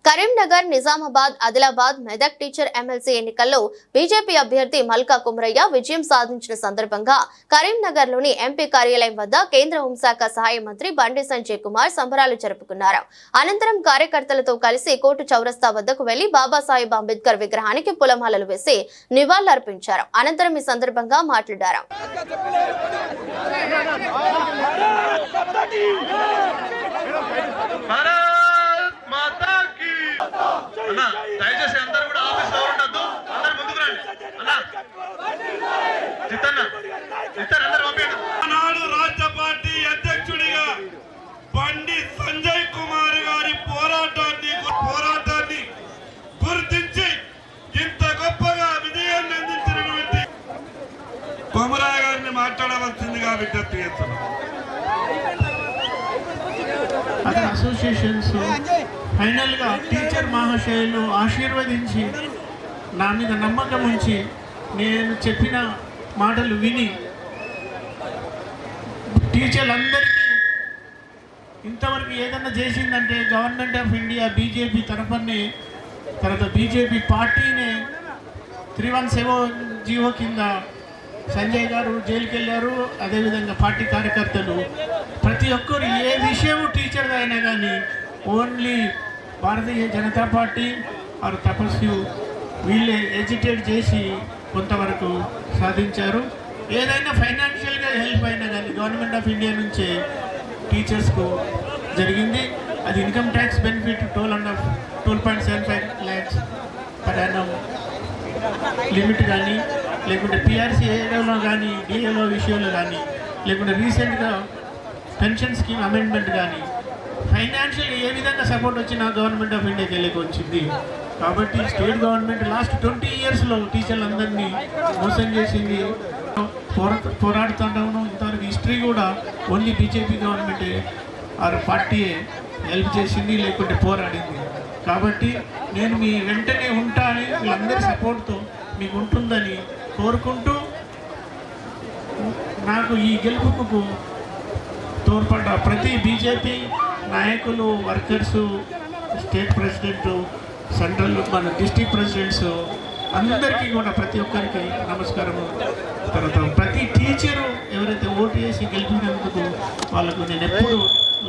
Karimnagar, Nizamabad, Adilabad, Medak teacher MLC ఎన్నికల్లో BJP అభ్యర్థి మల్కా కుమరయ్య విజయం సాధించిన సందర్భంగా కరీంనగర్లోని ఎంపీ కార్యాలయం వద్ద కేంద్ర హోంశాఖ సహాయ మంత్రి బండి సంజయ్ కుమార్ సంబరాలు జరుపుకున్నారు. అనంతరం కార్యకర్తలతో కలిసి కోర్టు చౌరస్తా వద్దకు వెళ్లి బాబాసాహెబ్ అంబేద్కర్ విగ్రహానికి పూలమాలలు వేసి నివాళులర్పించారు. అనంతరం ఈ సందర్భంగా మాట్లాడారు. దయచేసి అందరూ కూడా ఆఫీస్ లో ఉండద్దు, అందరు ముందుకు రండి నాడు రాజ్య పార్టీ అధ్యక్షుడిగా బండి సంజయ్ కుమార్ గారి పోరాటాన్ని గుర్తించి ఇంత గొప్పగా విజయాన్ని అందించినటువంటి కొమరయ్య గారిని మాట్లాడవలసిందిగా విజ్ఞప్తి చేస్తున్నాం. అతని అసోసియేషన్స్ ఫైనల్గా టీచర్ మహాశయులు ఆశీర్వదించి నా మీద నమ్మకం ఉంచి నేను చెప్పిన మాటలు విని టీచర్లందరికీ ఇంతవరకు ఏదన్నా చేసిందంటే గవర్నమెంట్ ఆఫ్ ఇండియా బీజేపీ తరఫునే, తర్వాత బీజేపీ పార్టీనే 317 జీవో కింద సంజయ్ గారు జైలుకి వెళ్ళారు. అదేవిధంగా పార్టీ కార్యకర్తలు ప్రతి ఒక్కరు ఏ విషయం టీచర్ అయినా కానీ ఓన్లీ భారతీయ జనతా పార్టీ ఆరు తపస్సు వీళ్ళే ఎజిటేట్ చేసి కొంతవరకు సాధించారు. ఏదైనా ఫైనాన్షియల్గా హెల్ప్ అయినా కానీ గవర్నమెంట్ ఆఫ్ ఇండియా నుంచే టీచర్స్కు జరిగింది. అది income tax benefit 12.75 lakhs per annum limit కానీ, లేకుంటే పిఆర్సీ ఏరియాలో కానీ, డిఏలో విషయంలో కానీ, లేకుంటే రీసెంట్గా పెన్షన్ స్కీమ్ అమెండ్మెంట్ కానీ ఫైనాన్షియల్ ఏ విధంగా సపోర్ట్ వచ్చినా గవర్నమెంట్ ఆఫ్ ఇండియాకి వెళ్ళకి వచ్చింది. కాబట్టి స్టేట్ గవర్నమెంట్ లాస్ట్ 20 yearsలో టీచర్లందరినీ మోసం చేసింది. పోరాడుతుంటాము. ఇంతవరకు హిస్టరీ కూడా ఓన్లీ బీజేపీ గవర్నమెంటే ఆరు పార్టీయే హెల్ప్ చేసింది, లేకుంటే పోరాడింది. కాబట్టి నేను మీ వెంటనే ఉంటానని వీళ్ళందరి సపోర్ట్తో మీకు ఉంటుందని కోరుకుంటూ నాకు ఈ గెలుపుకు తోడ్పడ్డ ప్రతి బీజేపీ నాయకులు, వర్కర్సు, స్టేట్ ప్రెసిడెంట్, సెంట్రల్ మన డిస్ట్రిక్ట్ ప్రెసిడెంట్స్ అందరికీ కూడా ప్రతి ఒక్కరికి నమస్కారము. తర్వాత ప్రతి టీచరు ఎవరైతే ఓటు వేసి గెలిపినందుకు వాళ్ళకు నేను ఎప్పుడు